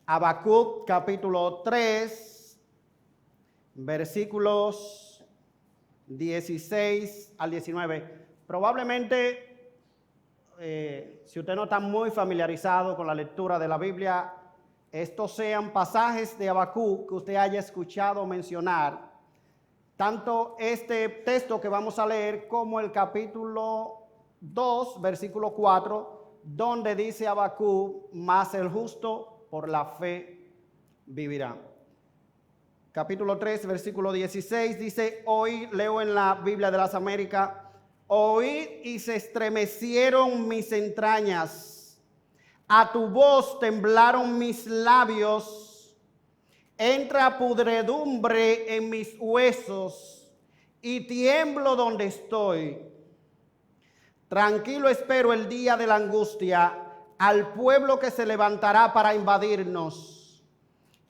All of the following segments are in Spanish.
Habacuc capítulo 3, versículos 16 al 19. Probablemente, si usted no está muy familiarizado con la lectura de la Biblia, estos sean pasajes de Habacuc que usted haya escuchado mencionar. Tanto este texto que vamos a leer como el capítulo 2, versículo 4, donde dice Habacuc, mas el justo por la fe vivirá. Capítulo 3, versículo 16 dice, hoy leo en la Biblia de las Américas, oíd y se estremecieron mis entrañas, a tu voz temblaron mis labios, entra pudredumbre en mis huesos y tiemblo donde estoy. Tranquilo espero el día de la angustia, al pueblo que se levantará para invadirnos.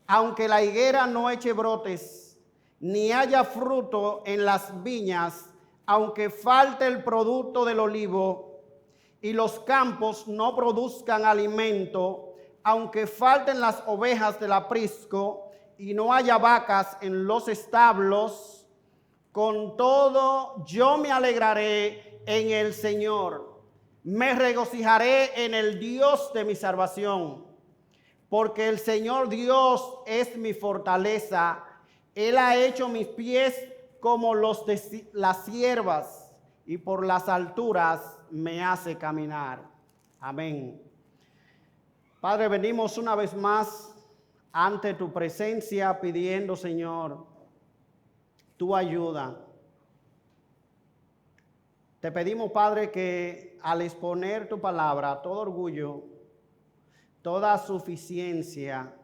Aunque la higuera no eche brotes, ni haya fruto en las viñas, aunque falte el producto del olivo, y los campos no produzcan alimento, aunque falten las ovejas del aprisco, y no haya vacas en los establos, con todo yo me alegraré en el Señor. Me regocijaré en el Dios de mi salvación, porque el Señor Dios es mi fortaleza. Él ha hecho mis pies como los de las ciervas, y por las alturas me hace caminar. Amén. Padre, venimos una vez más ante tu presencia pidiendo, Señor, tu ayuda. Te pedimos, Padre, que al exponer tu palabra, todo orgullo, toda suficiencia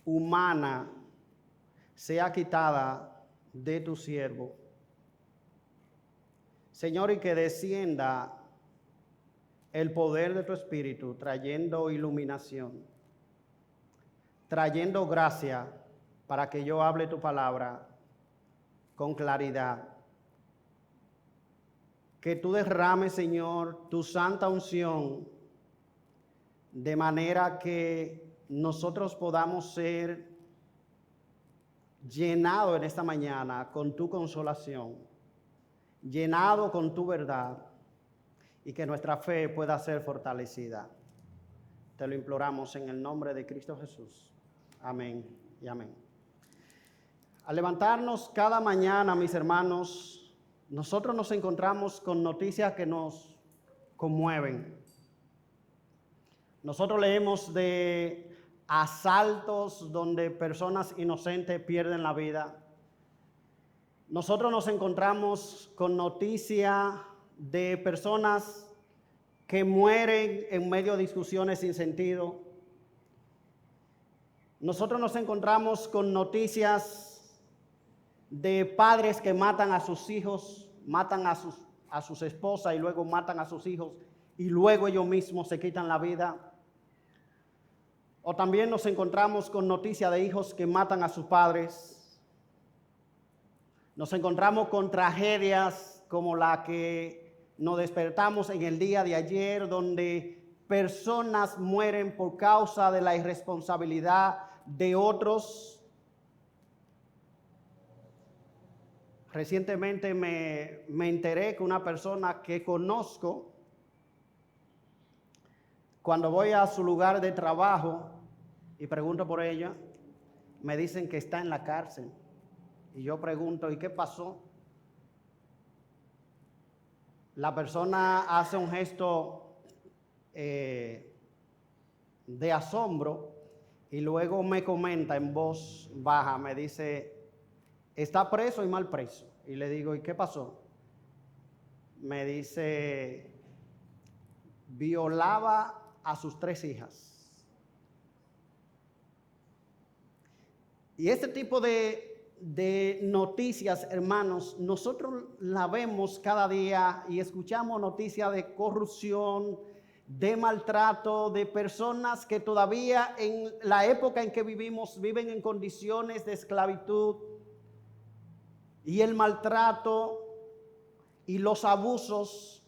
humana sea quitada de tu siervo. Señor, y que descienda el poder de tu Espíritu, trayendo iluminación, trayendo gracia para que yo hable tu palabra con claridad. Que tú derrames, Señor, tu santa unción, de manera que nosotros podamos ser llenados en esta mañana con tu consolación, llenados con tu verdad, y que nuestra fe pueda ser fortalecida. Te lo imploramos en el nombre de Cristo Jesús. Amén y amén. Al levantarnos cada mañana, mis hermanos, nosotros nos encontramos con noticias que nos conmueven. Nosotros leemos de asaltos donde personas inocentes pierden la vida. Nosotros nos encontramos con noticias de personas que mueren en medio de discusiones sin sentido. Nosotros nos encontramos con noticias de padres que matan a sus hijos, matan a sus esposas y luego matan a sus hijos y luego ellos mismos se quitan la vida. O también nos encontramos con noticias de hijos que matan a sus padres. Nos encontramos con tragedias como la que nos despertamos en el día de ayer, donde personas mueren por causa de la irresponsabilidad de otros. Recientemente me enteré que una persona que conozco, cuando voy a su lugar de trabajo y pregunto por ella, me dicen que está en la cárcel. Y yo pregunto, ¿y qué pasó? La persona hace un gesto de asombro y luego me comenta en voz baja, me dice, está preso y mal preso. Y le digo, ¿y qué pasó? Me dice, violaba a sus 3 hijas. Y este tipo de noticias, hermanos, nosotros la vemos cada día y escuchamos noticias de corrupción, de maltrato, de personas que todavía en la época en que vivimos viven en condiciones de esclavitud. Y el maltrato y los abusos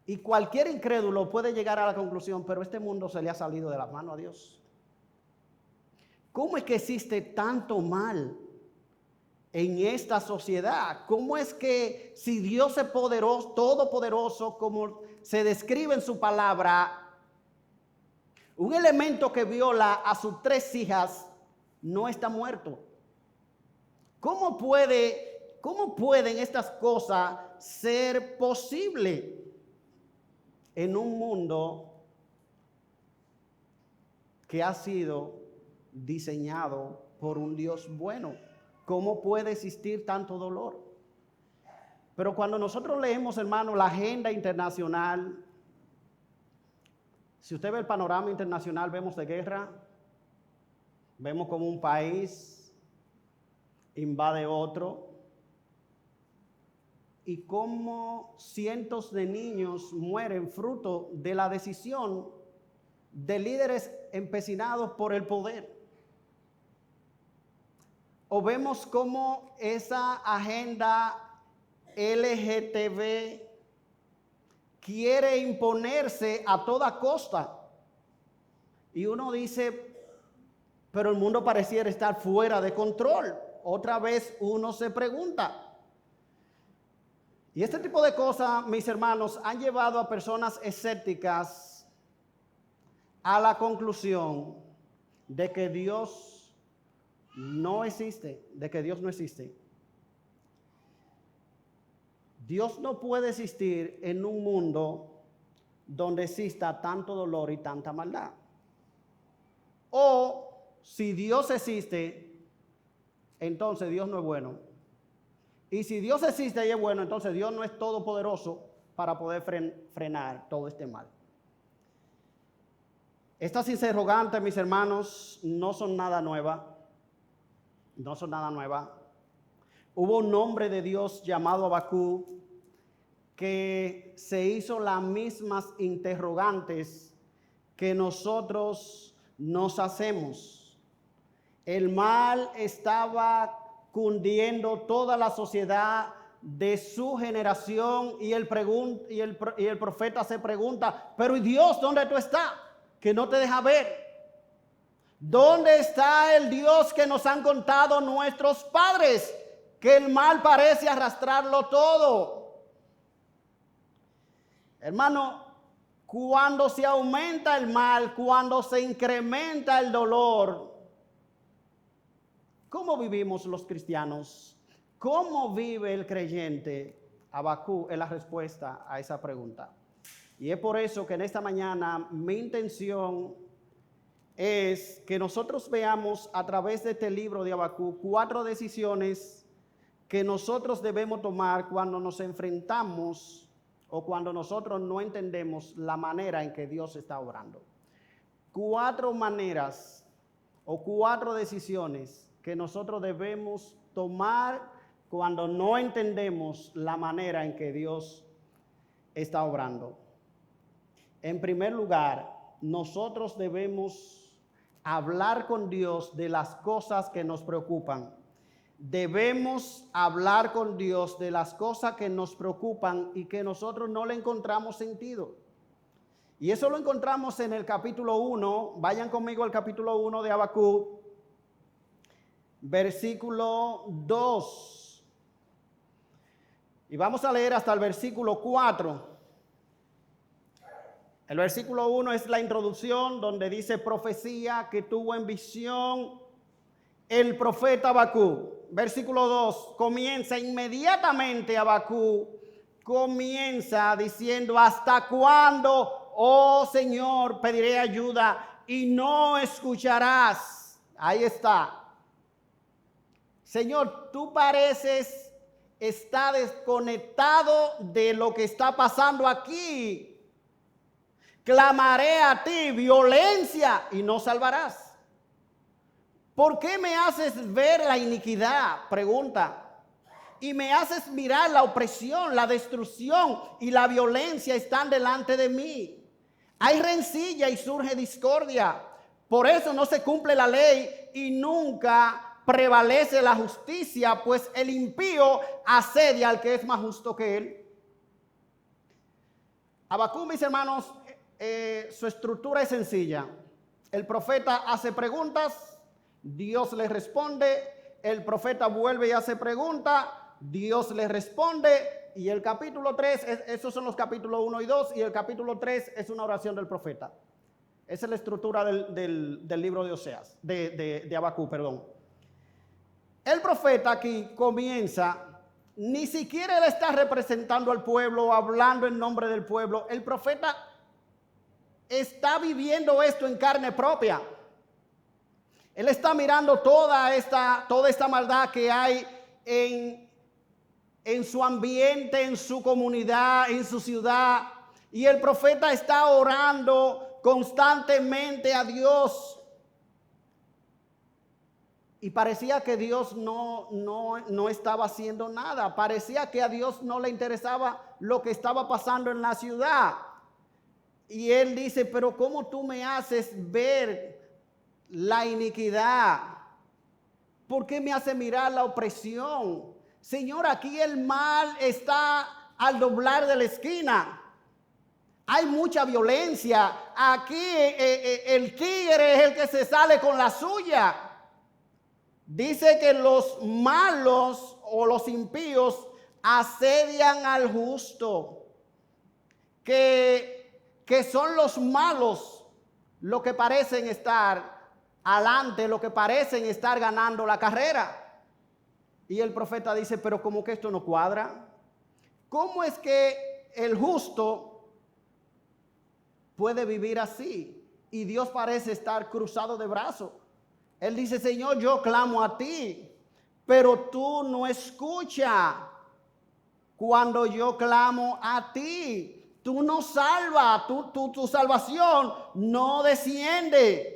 Y cualquier incrédulo puede llegar a la conclusión, pero este mundo se le ha salido de las manos a Dios. ¿Cómo es que existe tanto mal en esta sociedad? ¿Cómo es que si Dios es poderoso, todopoderoso, como se describe en su palabra, un elemento que viola a sus 3 hijas no está muerto? ¿Cómo pueden estas cosas ser posibles en un mundo que ha sido diseñado por un Dios bueno? ¿Cómo puede existir tanto dolor? Pero cuando nosotros leemos, hermano, la agenda internacional, si usted ve el panorama internacional, vemos de guerra, vemos como un país invade otro, y cómo cientos de niños mueren fruto de la decisión de líderes empecinados por el poder. O vemos cómo esa agenda LGTB quiere imponerse a toda costa. Y uno dice, pero el mundo pareciera estar fuera de control. Otra vez uno se pregunta. Y este tipo de cosas, mis hermanos, han llevado a personas escépticas a la conclusión de que Dios no existe, Dios no puede existir en un mundo donde exista tanto dolor y tanta maldad. O si Dios existe, entonces Dios no es bueno. Y si Dios existe y es bueno, entonces Dios no es todopoderoso para poder frenar todo este mal. Estas interrogantes, mis hermanos, no son nada nuevas. Hubo un hombre de Dios llamado Habacuc que se hizo las mismas interrogantes que nosotros nos hacemos. El mal estaba cundiendo toda la sociedad de su generación y el profeta se pregunta, pero ¿y Dios dónde tú estás? Que no te deja ver. ¿Dónde está el Dios que nos han contado nuestros padres? Que el mal parece arrastrarlo todo. Hermano, cuando se aumenta el mal, cuando se incrementa el dolor, ¿cómo vivimos los cristianos? ¿Cómo vive el creyente? Habacuc es la respuesta a esa pregunta. Y es por eso que en esta mañana mi intención es que nosotros veamos a través de este libro de Habacuc 4 decisiones que nosotros debemos tomar cuando nos enfrentamos o cuando nosotros no entendemos la manera en que Dios está obrando. 4 maneras o 4 decisiones que nosotros debemos tomar cuando no entendemos la manera en que Dios está obrando. En primer lugar, nosotros debemos hablar con Dios de las cosas que nos preocupan. Debemos hablar con Dios de las cosas que nos preocupan y que nosotros no le encontramos sentido. Y eso lo encontramos en el capítulo 1. Vayan conmigo al capítulo 1 de Habacuc, versículo 2. Y vamos a leer hasta el versículo 4. El versículo 1 es la introducción donde dice profecía que tuvo en visión el profeta Habacuc. Versículo 2 comienza inmediatamente. Habacuc comienza diciendo: ¿hasta cuándo, oh Señor, pediré ayuda y no escucharás? Ahí está. Señor, tú pareces estar desconectado de lo que está pasando aquí. Clamaré a ti violencia y no salvarás. ¿Por qué me haces ver la iniquidad? Pregunta. Y me haces mirar la opresión, la destrucción y la violencia están delante de mí. Hay rencilla y surge discordia. Por eso no se cumple la ley y nunca prevalece la justicia, pues el impío asedia al que es más justo que él. Habacuc, mis hermanos, su estructura es sencilla. El profeta hace preguntas, Dios le responde, el profeta vuelve y hace preguntas, Dios le responde, y el capítulo 3, esos son los capítulos 1 y 2, y el capítulo 3 es una oración del profeta. Esa es la estructura del libro de Oseas, de Habacuc, perdón. El profeta aquí comienza, ni siquiera él está representando al pueblo, hablando en nombre del pueblo. El profeta está viviendo esto en carne propia. Él está mirando toda esta maldad que hay en su ambiente, en su comunidad, en su ciudad. Y el profeta está orando constantemente a Dios. Y parecía que Dios no estaba haciendo nada. Parecía que a Dios no le interesaba lo que estaba pasando en la ciudad. Y él dice, pero ¿cómo tú me haces ver la iniquidad? ¿Por qué me hace mirar la opresión? Señor, aquí el mal está al doblar de la esquina. Hay mucha violencia. Aquí el tigre es el que se sale con la suya. Dice que los malos o los impíos asedian al justo. Que son los malos los que parecen estar adelante, los que parecen estar ganando la carrera. Y el profeta dice, pero ¿cómo que esto no cuadra? ¿Cómo es que el justo puede vivir así? Y Dios parece estar cruzado de brazos. Él dice, Señor, yo clamo a ti, pero tú no escuchas cuando yo clamo a ti. Tú no salvas, tu salvación no desciende.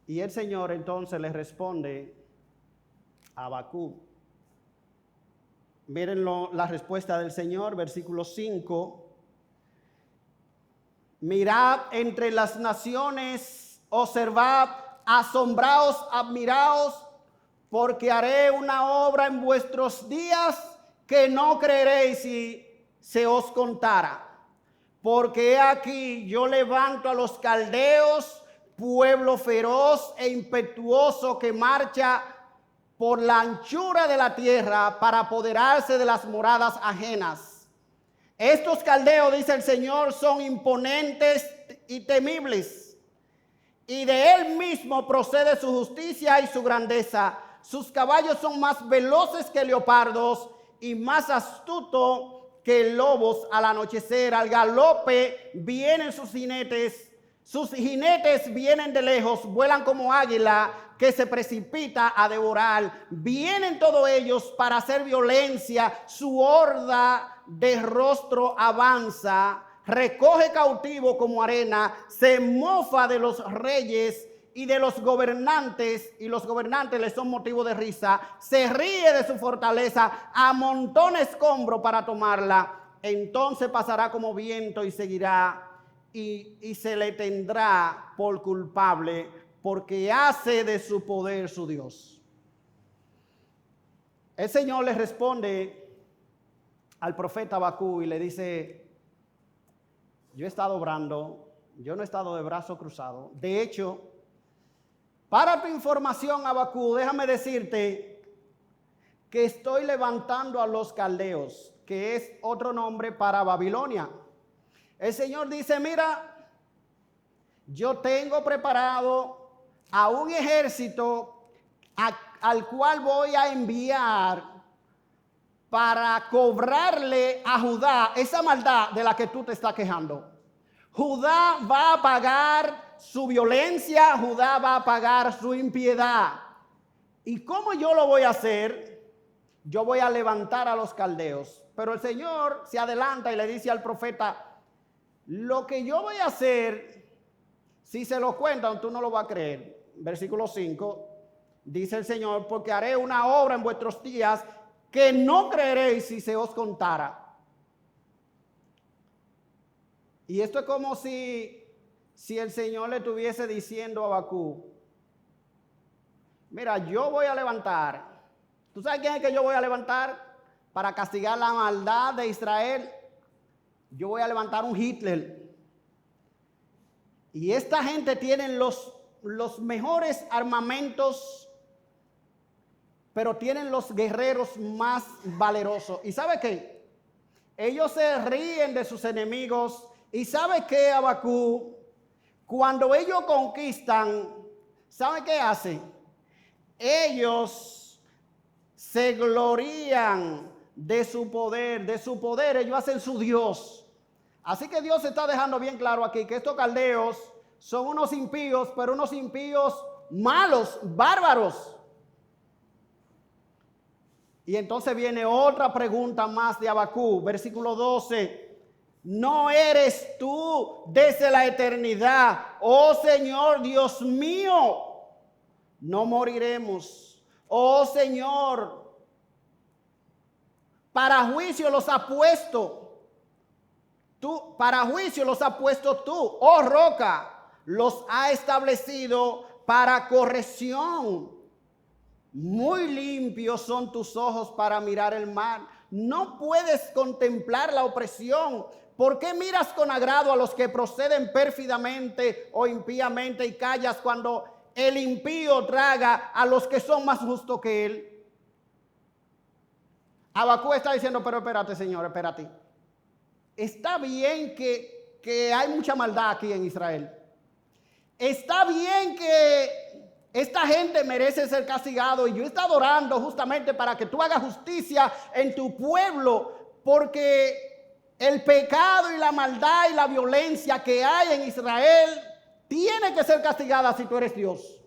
Y el Señor entonces le responde a Habacuc. Miren la respuesta del Señor, versículo 5. Mirad entre las naciones, observad, asombraos, admiraos, porque haré una obra en vuestros días que no creeréis si se os contara. Porque he aquí yo levanto a los caldeos, pueblo feroz e impetuoso que marcha por la anchura de la tierra para apoderarse de las moradas ajenas. Estos caldeos, dice el Señor, son imponentes y temibles, y de él mismo procede su justicia y su grandeza. Sus caballos son más veloces que leopardos y más astutos que lobos al anochecer. Al galope vienen sus jinetes vienen de lejos, vuelan como águila que se precipita a devorar. Vienen todos ellos para hacer violencia, su horda de rostro avanza, recoge cautivo como arena, se mofa de los reyes y de los gobernantes, y los gobernantes les son motivo de risa, se ríe de su fortaleza, amontona escombro para tomarla. Entonces pasará como viento y seguirá, y se le tendrá por culpable, porque hace de su poder su Dios. El Señor le responde al profeta Habacuc y le dice, yo he estado obrando, yo no he estado de brazo cruzado. De hecho, para tu información, Habacuc, déjame decirte que estoy levantando a los caldeos, que es otro nombre para Babilonia. El Señor dice, mira, yo tengo preparado a un ejército al cual voy a enviar para cobrarle a Judá esa maldad de la que tú te estás quejando. Judá va a pagar su violencia, Judá va a pagar su impiedad. ¿Y cómo yo lo voy a hacer? Yo voy a levantar a los caldeos. Pero el Señor se adelanta y le dice al profeta, lo que yo voy a hacer, si se lo cuentan, tú no lo vas a creer. Versículo 5, dice el Señor, porque haré una obra en vuestros días que no creeréis si se os contara. Y esto es como si el Señor le estuviese diciendo a Habacuc, mira, yo voy a levantar. ¿Tú sabes quién es que yo voy a levantar? para castigar la maldad de Israel, yo voy a levantar un Hitler. Y esta gente tiene los mejores armamentos, pero tienen los guerreros más valerosos. ¿Y sabe qué? Ellos se ríen de sus enemigos. ¿Y sabe qué, Habacuc? Cuando ellos conquistan, ¿sabe qué hacen? Ellos se glorían de su poder, ellos hacen su Dios. Así que Dios está dejando bien claro aquí que estos caldeos son unos impíos, pero unos impíos malos, bárbaros. Y entonces viene otra pregunta más de Habacuc, versículo 12. ¿No eres tú desde la eternidad, oh Señor Dios mío? No moriremos, oh Señor. Para juicio los ha puesto tú, para juicio los ha puesto tú, oh roca. Los ha establecido para corrección. Muy limpios son tus ojos para mirar el mal. No puedes contemplar la opresión. ¿Por qué miras con agrado a los que proceden pérfidamente o impíamente y callas cuando el impío traga a los que son más justos que él? Habacuc está diciendo, pero espérate, Señor, espérate. Está bien que hay mucha maldad aquí en Israel. Está bien que esta gente merece ser castigado y yo he estado orando justamente para que tú hagas justicia en tu pueblo, porque el pecado y la maldad y la violencia que hay en Israel tiene que ser castigada si tú eres Dios.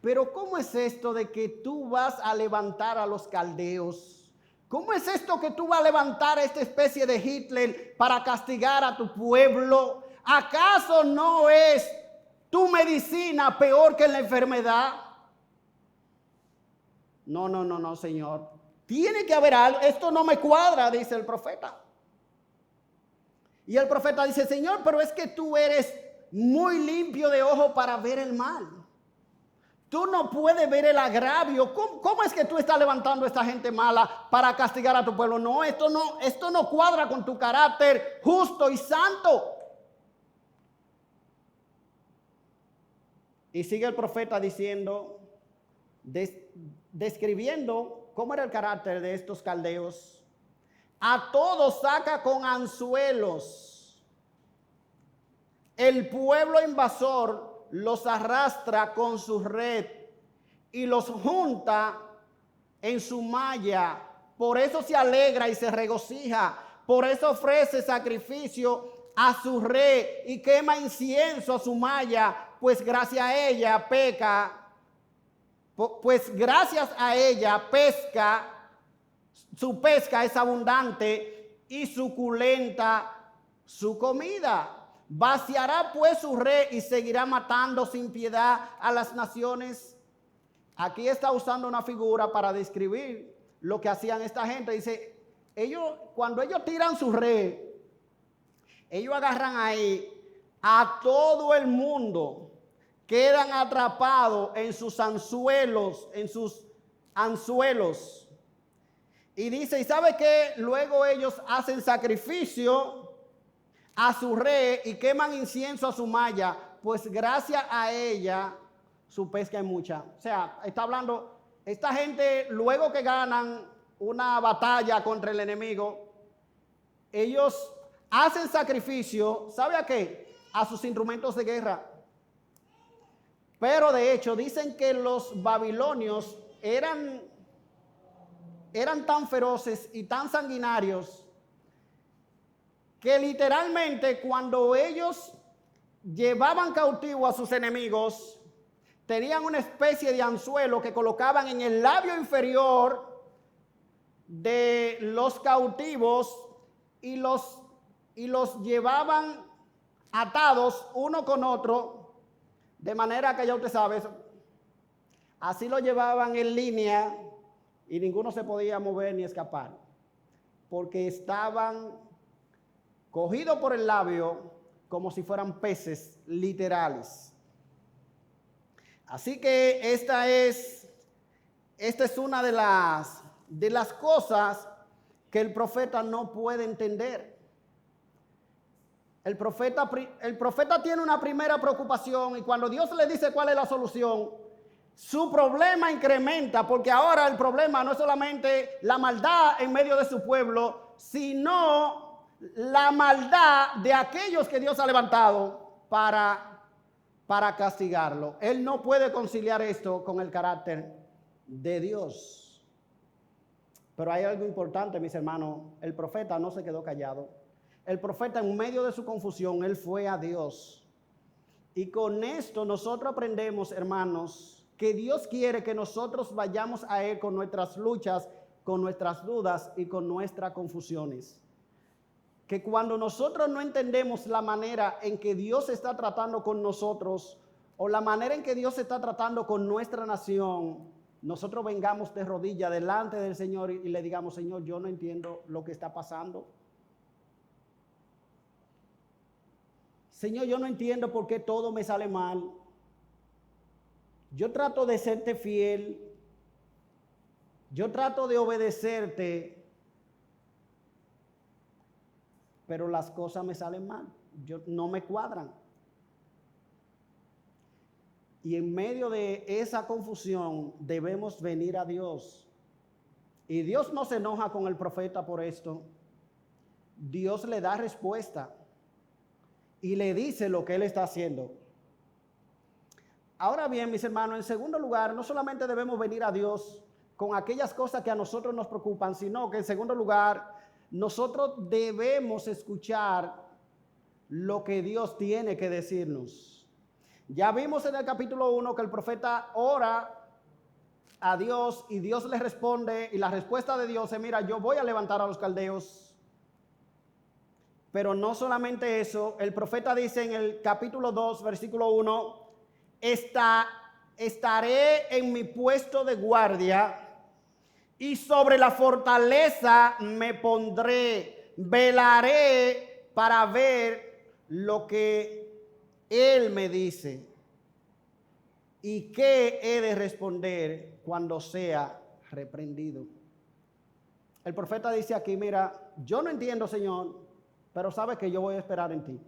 Pero ¿cómo es esto de que tú vas a levantar a los caldeos? ¿Cómo es esto que tú vas a levantar a esta especie de Hitler para castigar a tu pueblo? ¿Acaso no es tu medicina peor que la enfermedad? No, Señor. Tiene que haber algo. Esto no me cuadra, dice el profeta. Y el profeta dice, Señor, pero es que tú eres muy limpio de ojo para ver el mal. Tú no puedes ver el agravio. ¿Cómo es que tú estás levantando a esta gente mala para castigar a tu pueblo? No, esto no cuadra con tu carácter justo y santo. Y sigue el profeta diciendo, describiendo cómo era el carácter de estos caldeos. A todos saca con anzuelos. El pueblo invasor los arrastra con su red y los junta en su malla. Por eso se alegra y se regocija. Por eso ofrece sacrificio a su red y quema incienso a su malla, pues gracias a ella pesca, su pesca es abundante y suculenta su comida. Vaciará pues su red y seguirá matando sin piedad a las naciones. Aquí está usando una figura para describir lo que hacían esta gente. Dice, cuando ellos tiran su red, ellos agarran ahí a todo el mundo, quedan atrapados en sus anzuelos, Y dice, ¿y sabe qué? Luego ellos hacen sacrificio a su red y queman incienso a su malla, pues gracias a ella su pesca es mucha. O sea, está hablando, esta gente luego que ganan una batalla contra el enemigo, ellos hacen sacrificio, ¿sabe a qué? A sus instrumentos de guerra. Pero de hecho dicen que los babilonios eran tan feroces y tan sanguinarios que literalmente cuando ellos llevaban cautivo a sus enemigos, tenían una especie de anzuelo que colocaban en el labio inferior de los cautivos y los llevaban atados uno con otro, de manera que ya usted sabe, así lo llevaban en línea y ninguno se podía mover ni escapar, porque estaban cogidos por el labio como si fueran peces literales. Así que esta es una de las de las cosas que el profeta no puede entender. El profeta tiene una primera preocupación y cuando Dios le dice cuál es la solución, su problema incrementa, porque ahora el problema no es solamente la maldad en medio de su pueblo, sino la maldad de aquellos que Dios ha levantado para castigarlo. Él no puede conciliar esto con el carácter de Dios. Pero hay algo importante, mis hermanos. El profeta no se quedó callado. El profeta, en medio de su confusión, él fue a Dios. Y con esto nosotros aprendemos, hermanos, que Dios quiere que nosotros vayamos a Él con nuestras luchas, con nuestras dudas y con nuestras confusiones. Que cuando nosotros no entendemos la manera en que Dios está tratando con nosotros o la manera en que Dios está tratando con nuestra nación, nosotros vengamos de rodillas delante del Señor y le digamos: Señor, yo no entiendo lo que está pasando. Señor, yo no entiendo por qué todo me sale mal. Yo trato de serte fiel. Yo trato de obedecerte. Pero las cosas me salen mal. No me cuadran. Y en medio de esa confusión debemos venir a Dios. Y Dios no se enoja con el profeta por esto. Dios le da respuesta. Y le dice lo que él está haciendo. Ahora bien, mis hermanos, en segundo lugar, no solamente debemos venir a Dios con aquellas cosas que a nosotros nos preocupan, sino que en segundo lugar, nosotros debemos escuchar lo que Dios tiene que decirnos. Ya vimos en el capítulo 1 que el profeta ora a Dios y Dios le responde, y la respuesta de Dios es: mira, yo voy a levantar a los caldeos. Pero no solamente eso, el profeta dice en el capítulo 2, versículo 1, estaré en mi puesto de guardia y sobre la fortaleza me pondré, velaré para ver lo que él me dice y qué he de responder cuando sea reprendido. El profeta dice aquí: mira, yo no entiendo, Señor, pero sabes que yo voy a esperar en ti.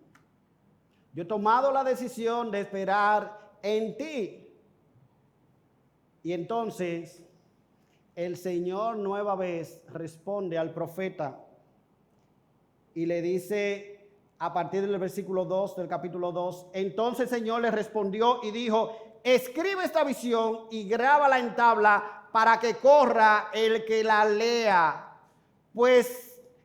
Yo he tomado la decisión de esperar en ti. Y entonces el Señor nueva vez responde al profeta y le dice a partir del versículo 2 del capítulo 2: entonces el Señor le respondió y dijo: escribe esta visión y grábala en tabla para que corra el que la lea, pues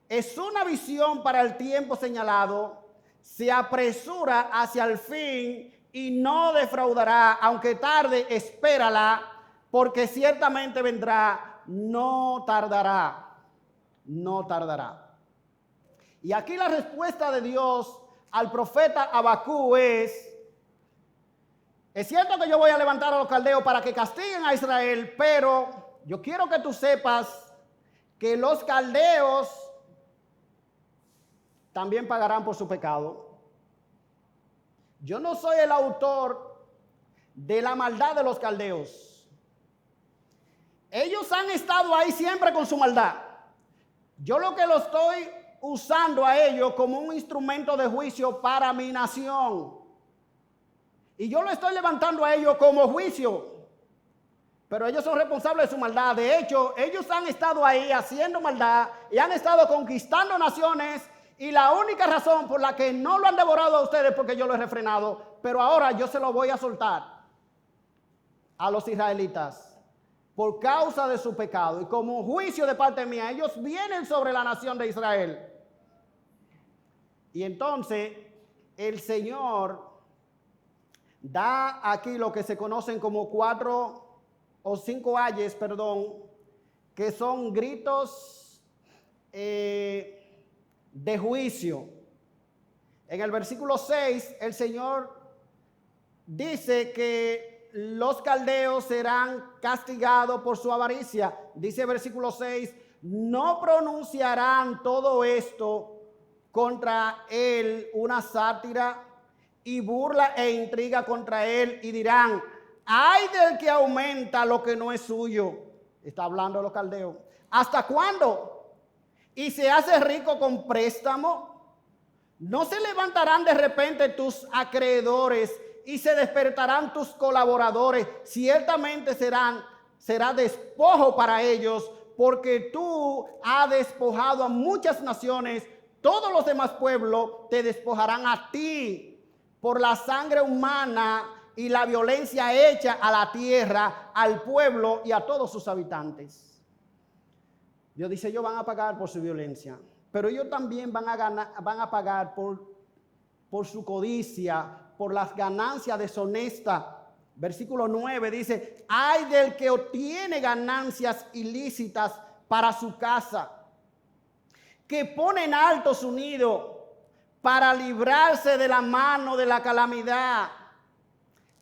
es una visión para el tiempo señalado, se apresura hacia el fin y no defraudará, aunque tarde, espérala, porque ciertamente vendrá, no tardará, no tardará. Y aquí la respuesta de Dios al profeta Habacuc es cierto que yo voy a levantar a los caldeos para que castiguen a Israel, pero yo quiero que tú sepas que los caldeos también pagarán por su pecado. Yo no soy el autor de la maldad de los caldeos. Ellos han estado ahí siempre con su maldad. Yo lo que lo estoy usando a ellos como un instrumento de juicio para mi nación. Y yo lo estoy levantando a ellos como juicio. Pero ellos son responsables de su maldad. De hecho, ellos han estado ahí haciendo maldad y han estado conquistando naciones. Y la única razón por la que no lo han devorado a ustedes es porque yo lo he refrenado. Pero ahora yo se lo voy a soltar a los israelitas por causa de su pecado. Y como juicio de parte mía, ellos vienen sobre la nación de Israel. Y entonces el Señor da aquí lo que se conocen como 4 o 5 ayes, que son gritos de juicio. En el versículo 6, el Señor dice que los caldeos serán castigados por su avaricia. Dice el versículo 6, no pronunciarán todo esto contra él una sátira y burla e intriga contra él y dirán: ay del que aumenta lo que no es suyo. Está hablando de los caldeos. ¿Hasta cuándo? ¿Y se hace rico con préstamo? ¿No se levantarán de repente tus acreedores y se despertarán tus colaboradores? Ciertamente será despojo para ellos, porque tú has despojado a muchas naciones. Todos los demás pueblos te despojarán a ti por la sangre humana y la violencia hecha a la tierra, al pueblo y a todos sus habitantes. Dios dice, ellos van a pagar por su violencia, pero ellos también van a pagar por su codicia, por las ganancias deshonestas. Versículo 9 dice, ay del que obtiene ganancias ilícitas para su casa, que pone en alto su nido para librarse de la mano de la calamidad.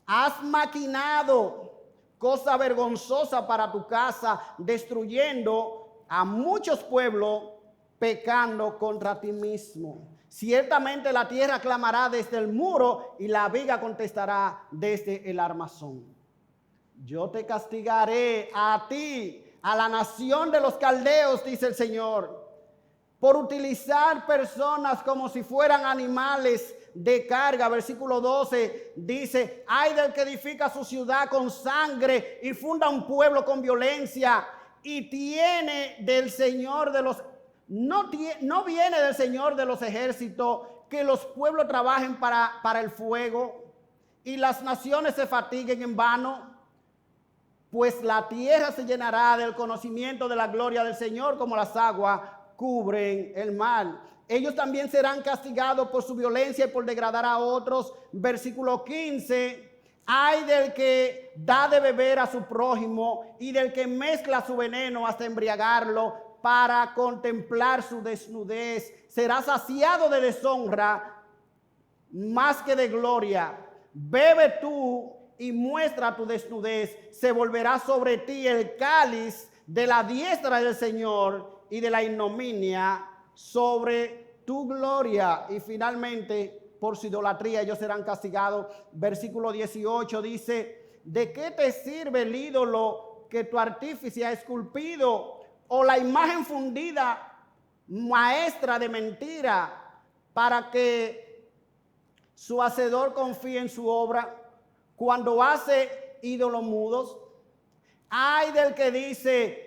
Has maquinado cosa vergonzosa para tu casa, destruyendo a muchos pueblos, pecando contra ti mismo. Ciertamente la tierra clamará desde el muro y la viga contestará desde el armazón. Yo te castigaré a ti, a la nación de los caldeos, dice el Señor, por utilizar personas como si fueran animales de carga. Versículo 12 dice, ay del que edifica su ciudad con sangre y funda un pueblo con violencia, y tiene del Señor de los, no viene del Señor de los ejércitos que los pueblos trabajen para el fuego y las naciones se fatiguen en vano. Pues la tierra se llenará del conocimiento de la gloria del Señor, como las aguas cubren el mar. Ellos también serán castigados por su violencia y por degradar a otros. Versículo 15. Ay del que da de beber a su prójimo y del que mezcla su veneno hasta embriagarlo para contemplar su desnudez. Será saciado de deshonra más que de gloria. Bebe tú y muestra tu desnudez. Se volverá sobre ti el cáliz de la diestra del Señor y de la ignominia sobre tu gloria. Y finalmente, por su idolatría ellos serán castigados. Versículo 18 dice, ¿de qué te sirve el ídolo que tu artífice ha esculpido, o la imagen fundida, maestra de mentira, para que su hacedor confíe en su obra cuando hace ídolos mudos? Ay del que dice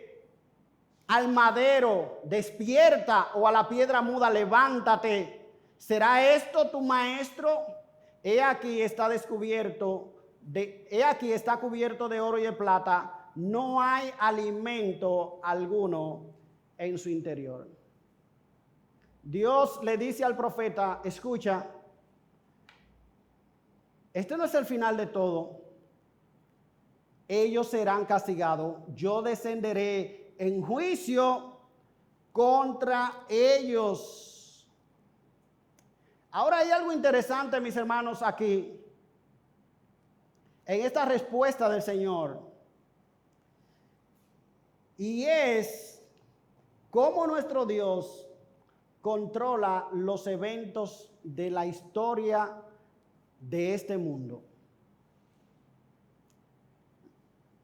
al madero, despierta, o a la piedra muda, levántate. ¿Será esto tu maestro? He aquí está cubierto de oro y de plata. No hay alimento alguno en su interior. Dios le dice al profeta, escucha, este no es el final de todo. Ellos serán castigados. Yo descenderé en juicio contra ellos. Ahora hay algo interesante, mis hermanos, aquí, en esta respuesta del Señor. Y es cómo nuestro Dios controla los eventos de la historia de este mundo.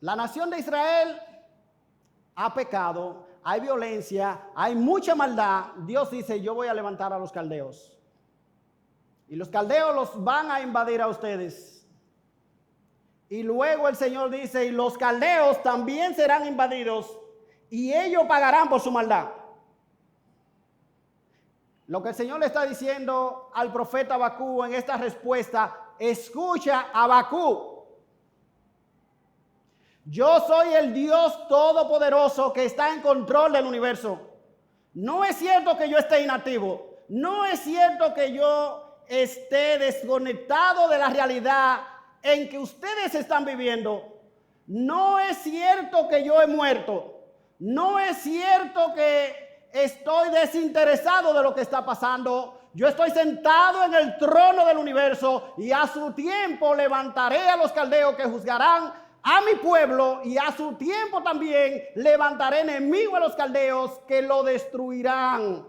La nación de Israel ha pecado, hay violencia, hay mucha maldad. Dios dice, yo voy a levantar a los caldeos. Y los caldeos los van a invadir a ustedes. Y luego el Señor dice, y los caldeos también serán invadidos y ellos pagarán por su maldad. Lo que el Señor le está diciendo al profeta Habacuc en esta respuesta, escucha, Habacuc, yo soy el Dios todopoderoso que está en control del universo. No es cierto que yo esté inactivo. No es cierto que yo esté desconectado de la realidad en que ustedes están viviendo. No es cierto que yo he muerto. No es cierto que estoy desinteresado de lo que está pasando. Yo estoy sentado en el trono del universo y a su tiempo levantaré a los caldeos que juzgarán a mi pueblo, y a su tiempo también levantaré enemigos a los caldeos que lo destruirán.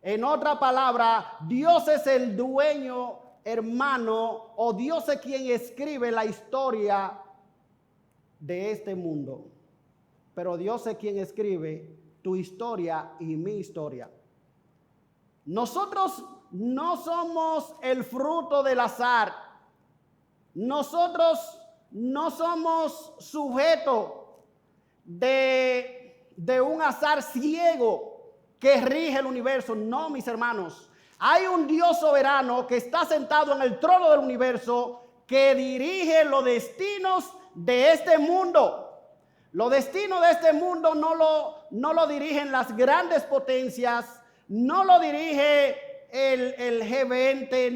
En otra palabra, Dios es el dueño, hermano, o Dios es quien escribe la historia de este mundo. Pero Dios es quien escribe tu historia y mi historia. Nosotros no somos el fruto del azar. Nosotros no somos sujeto de un azar ciego que rige el universo. No, mis hermanos. Hay un Dios soberano que está sentado en el trono del universo, que dirige los destinos de este mundo. Los destinos de este mundo no lo dirigen las grandes potencias, no lo dirige el G20,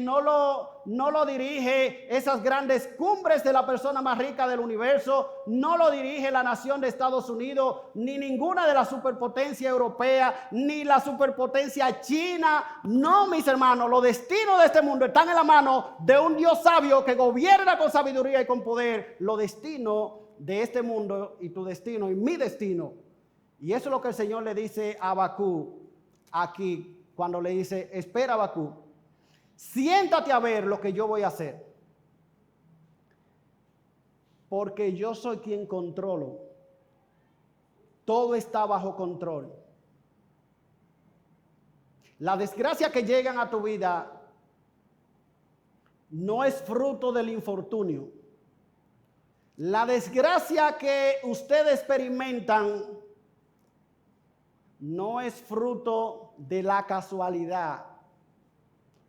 no lo dirige esas grandes cumbres de la persona más rica del universo, no lo dirige la nación de Estados Unidos, ni ninguna de las superpotencias europeas, ni la superpotencia china. No, mis hermanos, los destinos de este mundo están en la mano de un Dios sabio que gobierna con sabiduría y con poder. Los destinos de este mundo y tu destino y mi destino. Y eso es lo que el Señor le dice a Habacuc aquí, cuando le dice: espera, Habacuc, siéntate a ver lo que yo voy a hacer, porque yo soy quien controlo. Todo está bajo control. La desgracia que llegan a tu vida no es fruto del infortunio. La desgracia que ustedes experimentan no es fruto de la casualidad.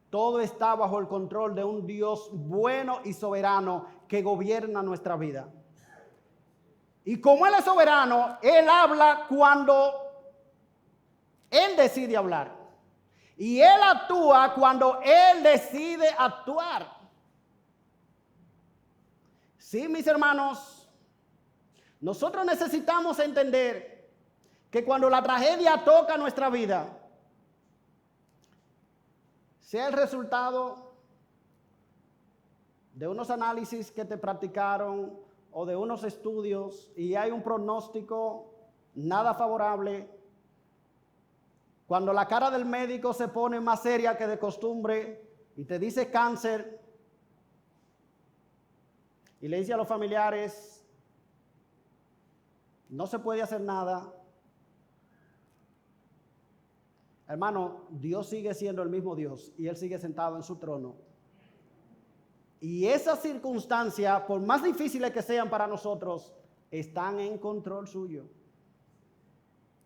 Todo está bajo el control de un Dios bueno y soberano que gobierna nuestra vida. Y como Él es soberano, Él habla cuando Él decide hablar. Y Él actúa cuando Él decide actuar. Sí, mis hermanos, nosotros necesitamos entender que cuando la tragedia toca nuestra vida, sea el resultado de unos análisis que te practicaron o de unos estudios y hay un pronóstico nada favorable, cuando la cara del médico se pone más seria que de costumbre y te dice cáncer, y le dice a los familiares: no se puede hacer nada. Hermano, Dios sigue siendo el mismo Dios y Él sigue sentado en su trono. Y esas circunstancias, por más difíciles que sean para nosotros, están en control suyo.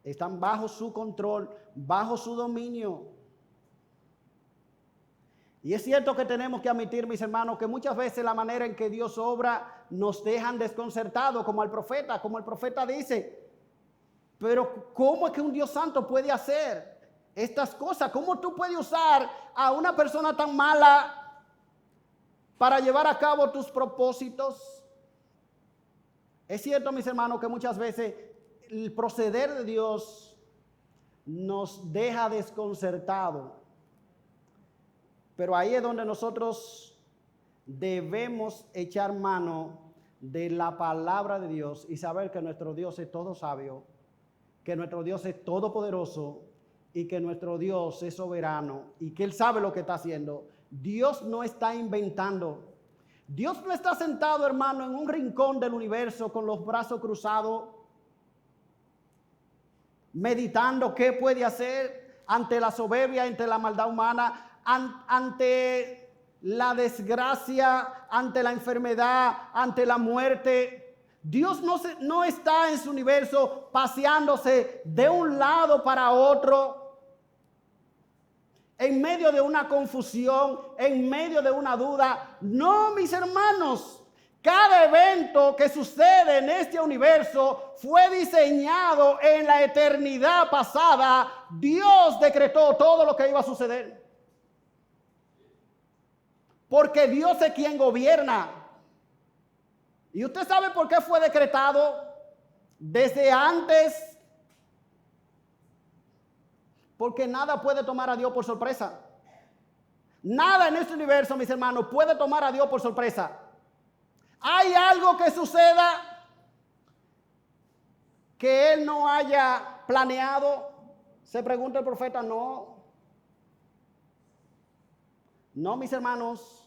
Están bajo su control, bajo su dominio. Y es cierto que tenemos que admitir, mis hermanos, que muchas veces la manera en que Dios obra nos dejan desconcertados, como el profeta dice: pero ¿cómo es que un Dios santo puede hacer estas cosas? ¿Cómo tú puedes usar a una persona tan mala para llevar a cabo tus propósitos? Es cierto, mis hermanos, que muchas veces el proceder de Dios nos deja desconcertados. Pero ahí es donde nosotros debemos echar mano de la palabra de Dios y saber que nuestro Dios es todo sabio, que nuestro Dios es todopoderoso y que nuestro Dios es soberano y que Él sabe lo que está haciendo. Dios no está inventando. Dios no está sentado, hermano, en un rincón del universo con los brazos cruzados, meditando qué puede hacer ante la soberbia, ante la maldad humana, ante la desgracia, ante la enfermedad, ante la muerte. Dios no está en su universo paseándose de un lado para otro, en medio de una confusión, en medio de una duda. No, mis hermanos. Cada evento que sucede en este universo fue diseñado en la eternidad pasada. Dios decretó todo lo que iba a suceder. Porque Dios es quien gobierna. ¿Y usted sabe por qué fue decretado desde antes? Porque nada puede tomar a Dios por sorpresa. Nada en este universo, mis hermanos, puede tomar a Dios por sorpresa. ¿Hay algo que suceda que Él no haya planeado? Se pregunta el profeta. No. No, mis hermanos.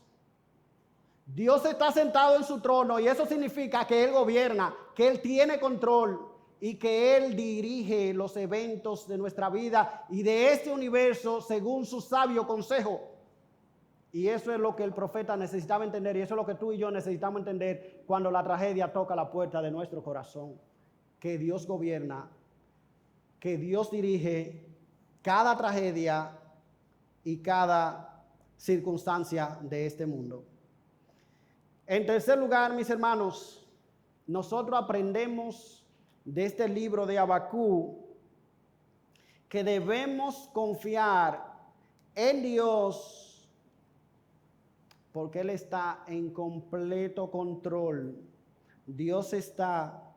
Dios está sentado en su trono y eso significa que Él gobierna, que Él tiene control y que Él dirige los eventos de nuestra vida y de este universo según su sabio consejo. Y eso es lo que el profeta necesitaba entender, y eso es lo que tú y yo necesitamos entender cuando la tragedia toca la puerta de nuestro corazón. Que Dios gobierna, que Dios dirige cada tragedia y cada circunstancia de este mundo. En tercer lugar, mis hermanos, nosotros aprendemos de este libro de Habacuc que debemos confiar en Dios porque Él está en completo control. Dios está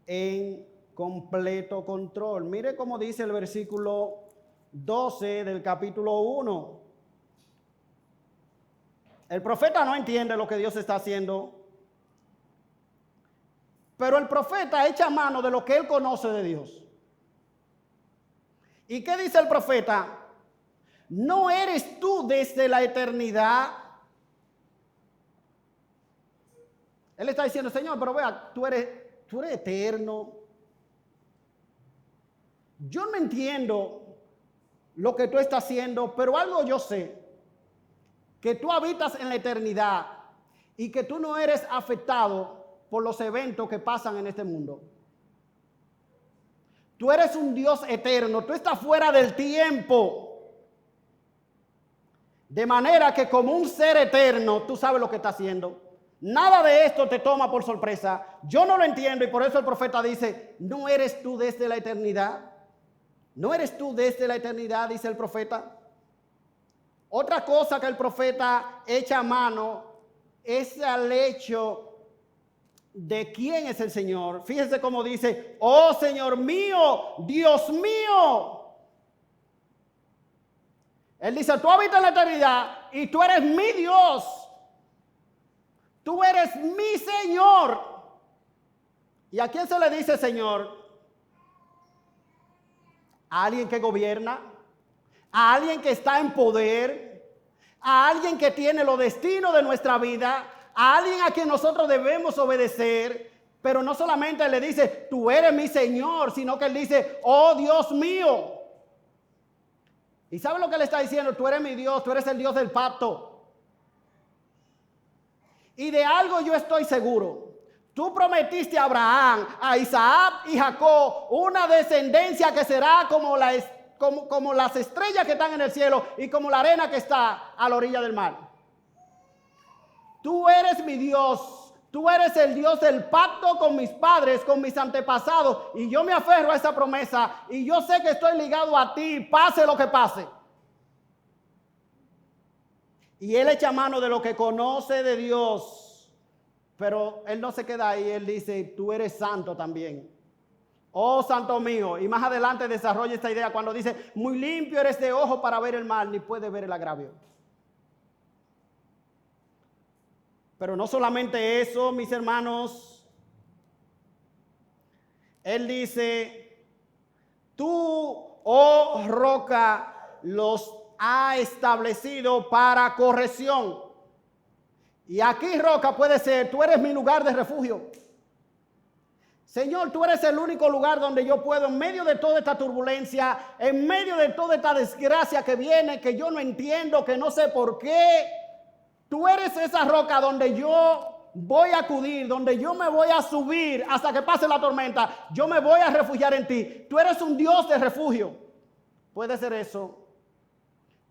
en completo control. Mire cómo dice el versículo 12 del capítulo 1. El profeta no entiende lo que Dios está haciendo, pero el profeta echa mano de lo que él conoce de Dios. ¿Y qué dice el profeta? ¿No eres tú desde la eternidad? Él está diciendo, Señor, pero vea, tú eres eterno. Yo no entiendo lo que tú estás haciendo, pero algo yo sé, que tú habitas en la eternidad y que tú no eres afectado por los eventos que pasan en este mundo. Tú eres un Dios eterno, tú estás fuera del tiempo. De manera que como un ser eterno, tú sabes lo que estás haciendo. Nada de esto te toma por sorpresa. Yo no lo entiendo y por eso el profeta dice, ¿no eres tú desde la eternidad? ¿No eres tú desde la eternidad? Dice el profeta. Otra cosa que el profeta echa mano es al hecho de quién es el Señor. Fíjense cómo dice, oh Señor mío, Dios mío. Él dice, tú habitas en la eternidad y tú eres mi Dios. Tú eres mi Señor. ¿Y a quién se le dice Señor? A alguien que gobierna, a alguien que está en poder, a alguien que tiene los destinos de nuestra vida, a alguien a quien nosotros debemos obedecer. Pero no solamente le dice, tú eres mi Señor, sino que él dice, oh Dios mío. ¿Y sabe lo que le está diciendo? Tú eres mi Dios, tú eres el Dios del pacto. Y de algo yo estoy seguro. Tú prometiste a Abraham, a Isaac y Jacob una descendencia que será como las estrellas que están en el cielo y como la arena que está a la orilla del mar. Tú eres mi Dios. Tú eres el Dios del pacto con mis padres, con mis antepasados. Y yo me aferro a esa promesa. Y yo sé que estoy ligado a ti, pase lo que pase. Y él echa mano de lo que conoce de Dios. Pero él no se queda ahí. Él dice, tú eres santo también. Oh, santo mío. Y más adelante desarrolla esta idea cuando dice, muy limpio eres de ojo para ver el mal, ni puede ver el agravio. Pero no solamente eso, mis hermanos. Él dice, tú, oh roca, los ha establecido para corrección. Y aquí, roca, puede ser, tú eres mi lugar de refugio. Señor, tú eres el único lugar donde yo puedo, en medio de toda esta turbulencia, en medio de toda esta desgracia que viene, que yo no entiendo, que no sé por qué. Tú eres esa roca donde yo voy a acudir, donde yo me voy a subir hasta que pase la tormenta. Yo me voy a refugiar en ti. Tú eres un Dios de refugio. Puede ser eso.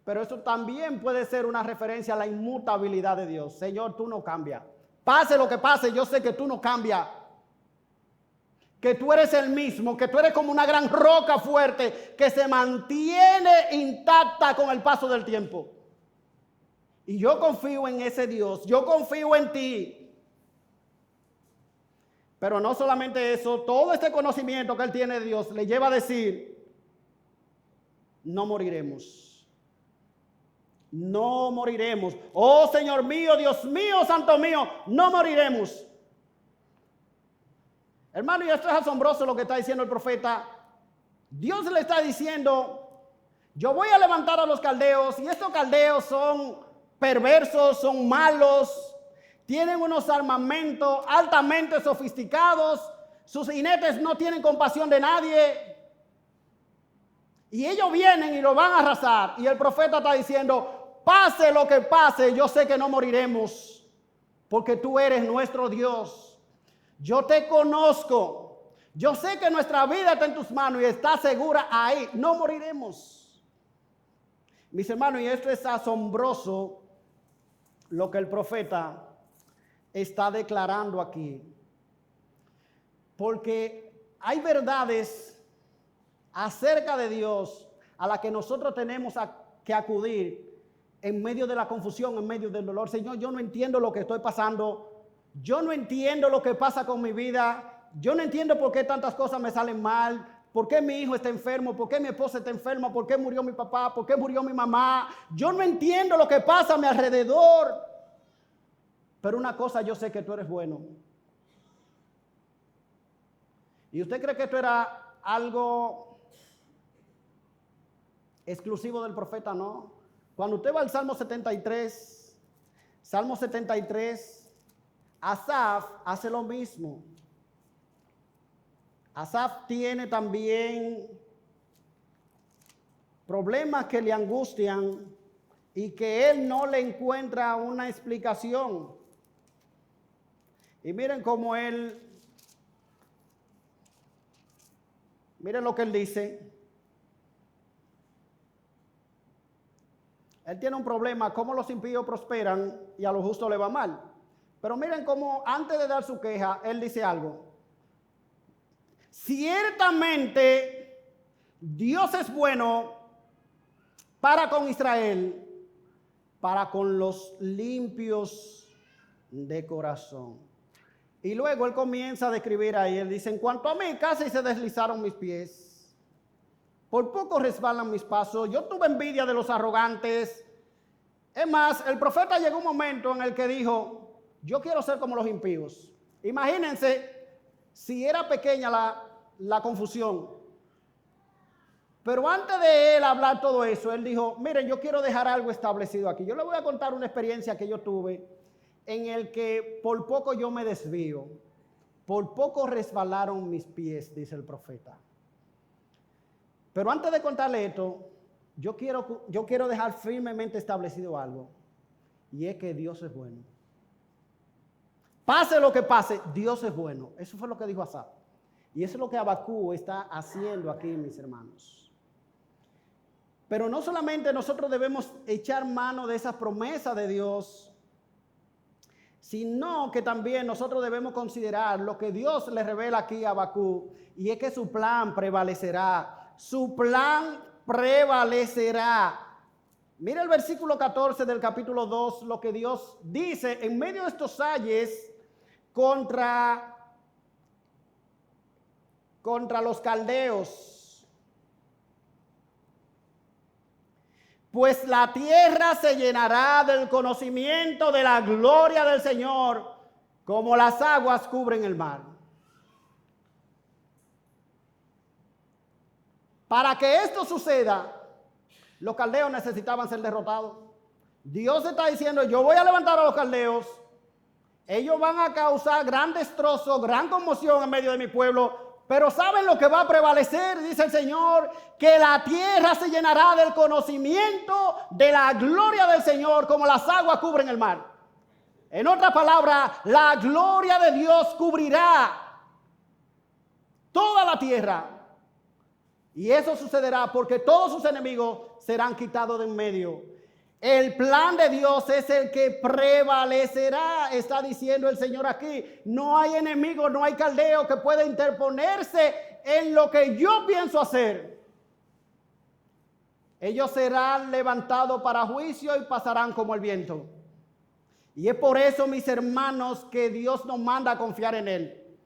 Pero eso también puede ser una referencia a la inmutabilidad de Dios. Señor, tú no cambias. Pase lo que pase, yo sé que tú no cambias. Que tú eres el mismo, que tú eres como una gran roca fuerte que se mantiene intacta con el paso del tiempo. Y yo confío en ese Dios, yo confío en ti. Pero no solamente eso, todo este conocimiento que él tiene de Dios le lleva a decir, no moriremos. No moriremos. Oh Señor mío, Dios mío, Santo mío, no moriremos. Hermano, y esto es asombroso lo que está diciendo el profeta. Dios le está diciendo, yo voy a levantar a los caldeos, y estos caldeos son perversos, son malos, tienen unos armamentos altamente sofisticados, sus jinetes no tienen compasión de nadie. Y ellos vienen y lo van a arrasar. Y el profeta está diciendo, pase lo que pase, yo sé que no moriremos, porque tú eres nuestro Dios. Yo te conozco. Yo sé que nuestra vida está en tus manos y está segura ahí. No moriremos. Mis hermanos, y esto es asombroso lo que el profeta está declarando aquí. Porque hay verdades acerca de Dios a las que nosotros tenemos que acudir en medio de la confusión, en medio del dolor. Señor, yo no entiendo lo que estoy pasando. Yo no entiendo lo que pasa con mi vida. Yo no entiendo por qué tantas cosas me salen mal. ¿Por qué mi hijo está enfermo? ¿Por qué mi esposa está enferma? ¿Por qué murió mi papá? ¿Por qué murió mi mamá? Yo no entiendo lo que pasa a mi alrededor. Pero una cosa yo sé, que tú eres bueno. ¿Y usted cree que esto era algo exclusivo del profeta? No. Cuando usted va al Salmo 73, Asaf hace lo mismo. Asaf tiene también problemas que le angustian y que él no le encuentra una explicación. Y miren cómo miren lo que él dice. Él tiene un problema, cómo los impíos prosperan y a los justos le va mal. Pero miren cómo antes de dar su queja, él dice algo. Ciertamente Dios es bueno para con Israel, para con los limpios de corazón. Y luego él comienza a describir ahí, él dice, en cuanto a mí, casi se deslizaron mis pies. Por poco resbalan mis pasos. Yo tuve envidia de los arrogantes. Es más, el profeta llegó un momento en el que dijo, yo quiero ser como los impíos. Imagínense si era pequeña la confusión. Pero antes de él hablar todo eso, él dijo, miren, yo quiero dejar algo establecido aquí. Yo le voy a contar una experiencia que yo tuve en el que por poco yo me desvío. Por poco resbalaron mis pies, dice el profeta. Pero antes de contarle esto, yo quiero dejar firmemente establecido algo. Y es que Dios es bueno. Pase lo que pase, Dios es bueno. Eso fue lo que dijo Asaf. Y eso es lo que Habacuc está haciendo aquí, mis hermanos. Pero no solamente nosotros debemos echar mano de esa promesa de Dios, sino que también nosotros debemos considerar lo que Dios le revela aquí a Habacuc, y es que su plan prevalecerá. Su plan prevalecerá. Mira el versículo 14 del capítulo 2, lo que Dios dice en medio de estos ayes contra los caldeos. Pues la tierra se llenará del conocimiento de la gloria del Señor, como las aguas cubren el mar. Para que esto suceda, los caldeos necesitaban ser derrotados. Dios está diciendo, yo voy a levantar a los caldeos. Ellos van a causar gran destrozo, gran conmoción en medio de mi pueblo. Pero ¿saben lo que va a prevalecer? Dice el Señor, que la tierra se llenará del conocimiento de la gloria del Señor, como las aguas cubren el mar. En otras palabras, la gloria de Dios cubrirá toda la tierra. Y eso sucederá porque todos sus enemigos serán quitados de en medio. El plan de Dios es el que prevalecerá, está diciendo el Señor aquí. No hay enemigo, no hay caldeo que pueda interponerse en lo que yo pienso hacer. Ellos serán levantados para juicio y pasarán como el viento. Y es por eso, mis hermanos, que Dios nos manda a confiar en Él.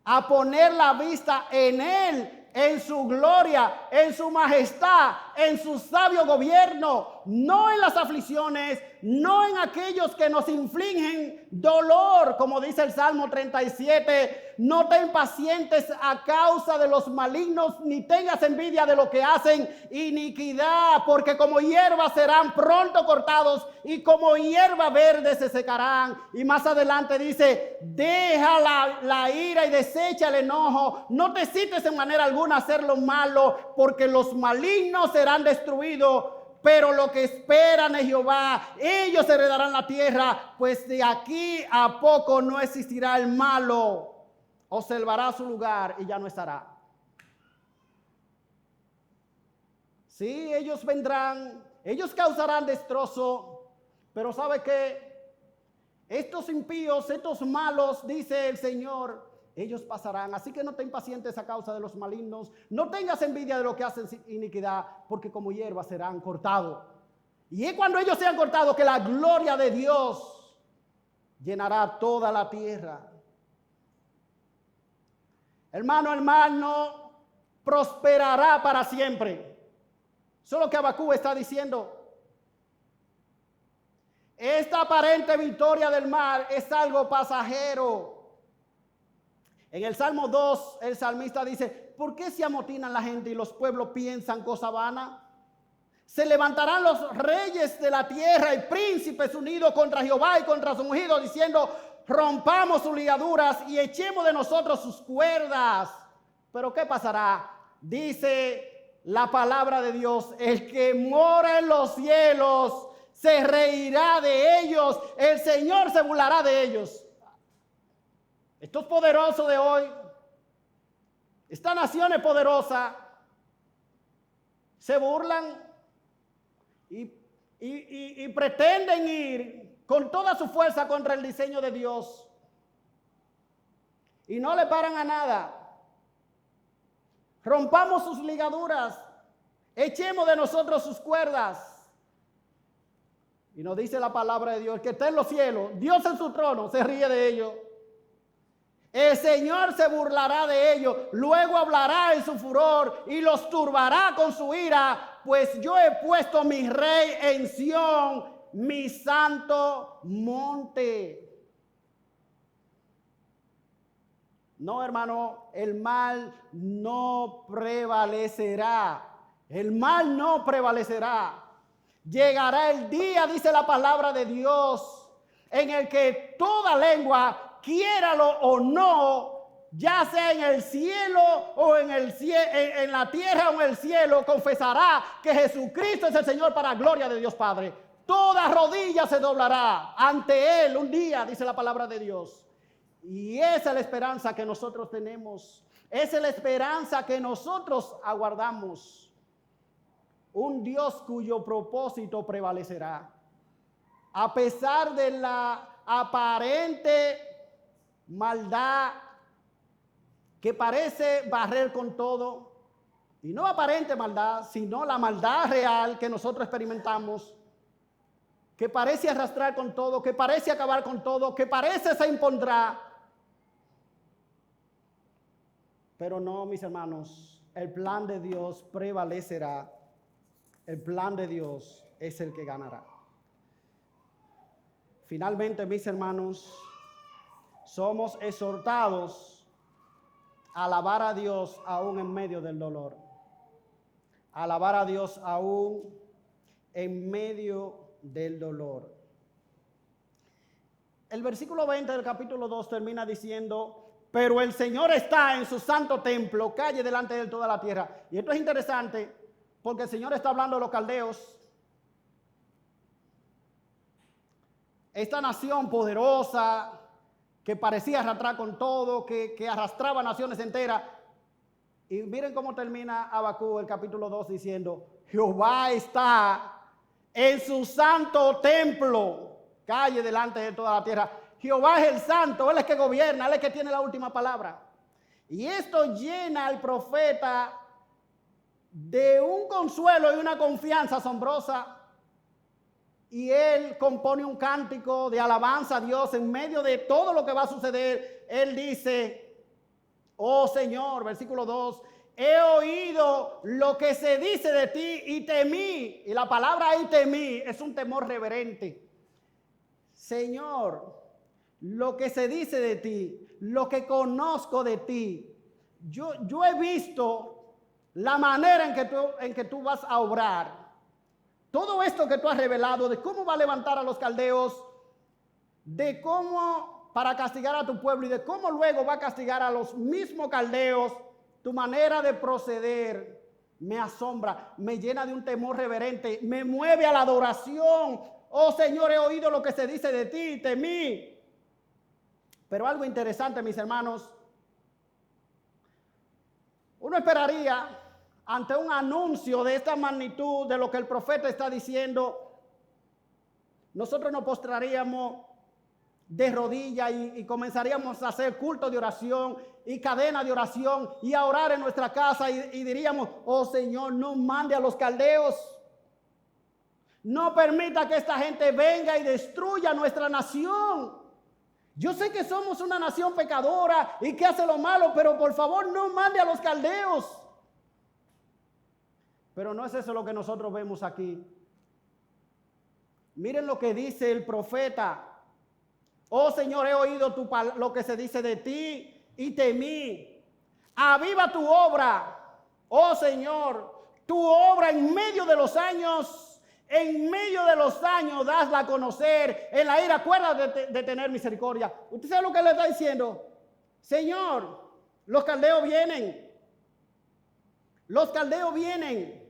A poner la vista en Él, en su gloria, en su majestad, en su sabio gobierno, no en las aflicciones, no en aquellos que nos infligen dolor, como dice el Salmo 37, no te impacientes a causa de los malignos, ni tengas envidia de lo que hacen iniquidad, porque como hierba serán pronto cortados y como hierba verde se secarán. Y más adelante dice, deja la ira y desecha el enojo, no te cites en manera alguna a hacer lo malo, porque los malignos serán destruidos. Pero lo que esperan es Jehová, ellos heredarán la tierra, pues de aquí a poco no existirá el malo. Observará su lugar y ya no estará. Sí, ellos vendrán, ellos causarán destrozo, pero ¿sabe qué? Estos impíos, estos malos, dice el Señor, ellos pasarán. Así que no te impacientes a causa de los malignos, no tengas envidia de lo que hacen iniquidad, porque como hierba serán cortados. Y es cuando ellos sean cortados que la gloria de Dios llenará toda la tierra. Hermano, hermano, prosperará para siempre. Eso es lo que Habacuc está diciendo. Esta aparente victoria del mal es algo pasajero. En el Salmo 2, el salmista dice, ¿por qué se amotinan la gente y los pueblos piensan cosa vana? Se levantarán los reyes de la tierra y príncipes unidos contra Jehová y contra su ungido, diciendo, rompamos sus ligaduras y echemos de nosotros sus cuerdas. Pero ¿qué pasará? Dice la palabra de Dios, el que mora en los cielos se reirá de ellos, el Señor se burlará de ellos. Estos poderosos de hoy, esta nación es poderosa, se burlan y pretenden ir con toda su fuerza contra el diseño de Dios y no le paran a nada. Rompamos sus ligaduras, echemos de nosotros sus cuerdas. Y nos dice la palabra de Dios, que está en los cielos, Dios en su trono, se ríe de ellos. El Señor se burlará de ellos, luego hablará en su furor y los turbará con su ira, pues yo he puesto mi rey en Sión, mi santo monte. No, hermano, el mal no prevalecerá. El mal no prevalecerá. Llegará el día, dice la palabra de Dios, en el que toda lengua, quiéralo o no, ya sea en el cielo o en la tierra o en el cielo, confesará que Jesucristo es el Señor para gloria de Dios Padre. Toda rodilla se doblará ante Él un día, dice la palabra de Dios. Y esa es la esperanza que nosotros tenemos. Esa es la esperanza que nosotros aguardamos. Un Dios cuyo propósito prevalecerá. A pesar de la aparente maldad que parece barrer con todo, y no aparente maldad, sino la maldad real que nosotros experimentamos, que parece arrastrar con todo, que parece acabar con todo, que parece se impondrá. Pero no, mis hermanos, el plan de Dios prevalecerá. El plan de Dios es el que ganará. Finalmente, mis hermanos, somos exhortados a alabar a Dios aún en medio del dolor. Alabar a Dios aún en medio del dolor. El versículo 20 del capítulo 2 termina diciendo, pero el Señor está en su santo templo, calle delante de él toda la tierra. Y esto es interesante porque el Señor está hablando de los caldeos. Esta nación poderosa que parecía arrastrar con todo, que arrastraba naciones enteras. Y miren cómo termina Habacuc el capítulo 2 diciendo, Jehová está en su santo templo, calle delante de toda la tierra. Jehová es el santo, Él es que gobierna, Él es que tiene la última palabra. Y esto llena al profeta de un consuelo y una confianza asombrosa. Y él compone un cántico de alabanza a Dios en medio de todo lo que va a suceder. Él dice, oh Señor, versículo 2, he oído lo que se dice de ti y temí. Y la palabra ahí temí es un temor reverente. Señor, lo que se dice de ti, lo que conozco de ti, yo he visto la manera en que tú vas a obrar. Todo esto que tú has revelado de cómo va a levantar a los caldeos, de cómo para castigar a tu pueblo y de cómo luego va a castigar a los mismos caldeos, tu manera de proceder me asombra, me llena de un temor reverente, me mueve a la adoración. Oh Señor, he oído lo que se dice de ti, temí. Pero algo interesante, mis hermanos, uno esperaría ante un anuncio de esta magnitud, de lo que el profeta está diciendo, nosotros nos postraríamos de rodillas y comenzaríamos a hacer culto de oración y cadena de oración y a orar en nuestra casa y diríamos, oh Señor, no mande a los caldeos, no permita que esta gente venga y destruya nuestra nación. Yo sé que somos una nación pecadora y que hace lo malo, pero por favor no mande a los caldeos. Pero no es eso lo que nosotros vemos aquí. Miren lo que dice el profeta. Oh Señor, he oído lo que se dice de ti y temí. Aviva tu obra, oh Señor, tu obra en medio de los años. En medio de los años dasla a conocer. En la ira acuérdate de tener misericordia. ¿Usted sabe lo que le está diciendo? Señor, los caldeos vienen. Los caldeos vienen.